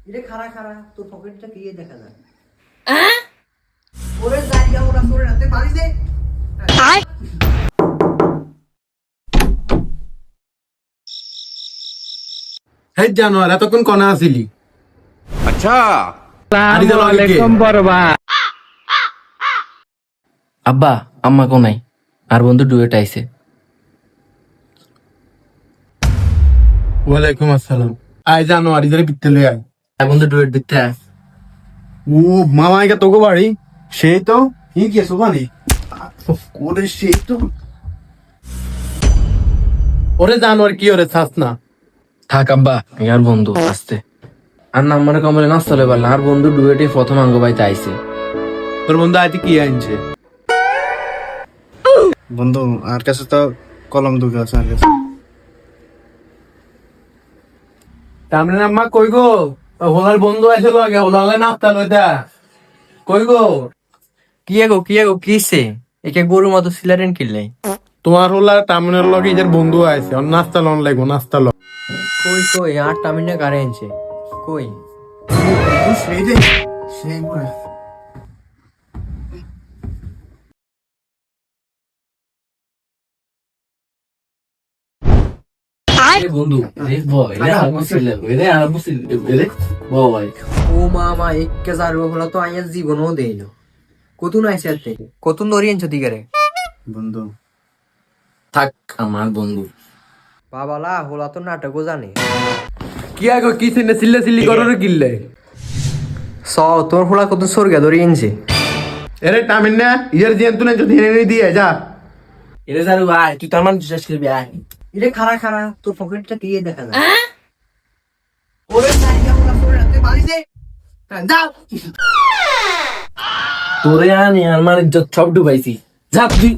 এটা খারা খারা তোর পকেটটা কি দেখা যায় ওরে জায়গা ওরা তোর রাতে বাড়ি দে হেই জানোয়ার এতক্ষণ কোনা আসিলি? अच्छा আসসালামু আব্বা আম্মা কোনাই আর বন্ধু ডুয়েট আইছে। ওয়ালাইকুম আসসালাম। আয় জানোয়ার ইধারে বিত্তে লই আয়। আর বন্ধু ডুয়েট দিতে আয়। ও মামা এটা তোকে বাড়ি সেই তো কি গেছো বাড়ি করে সেই তো ওরে জানোয়ার কি ওরে ছাস না থাক আব্বা আর বন্ধু আসতে আর নাম্বারে কমলে নাস্তা লই পারলাম আর বন্ধু ডুয়েটে প্রথম আঙ্গ বাইতে আইছে। তোর বন্ধু আজ কি আনছে? বন্ধু আর কাছে তো কলম দুটো আছে আর কাছে। তামরে আম্মা কই গো? হোলার বন্ধু আছে লগে হোলালে নাস্তা লইতা কই গো? কি এগো কিছে একে গরুর মতো সিলারেন কিনলে তোমার হোলার তামনের লগে ইজার বন্ধু আছে ওর নাস্তা লন লাগবো নাস্তা লন কই আর টামিনা গাড়ি আনছে কই সেই যে সেই করে বন্ধু ও মামা একে যারবো হলো তো আইয়া জীবনও দেইল কতুন আইছে আর থেকে কতুন ধরি আনছো দিগারে বন্ধু থাক আমার বন্ধু বাবালা হোলা তো নাটকও জানে কি আগো কি সিনে সিল্লে সিল্লি কররে গিল্লে স তোর হোলা কত সরগা ধরে এনেছে এরে টামিন না ইয়ার জিয়ান তুই যদি এনে দিয়ে যা এটা যারু ভাই তুই তার মানে বিশ্বাস করবি আয় এটা খারা খারা তোর পকেটটা কি দেখা যায় ওরে জায়গা ওরা তোর রাতে বাড়ি দে যাও তোরে আনি আর মানে সব ডুবাইছি যা তুই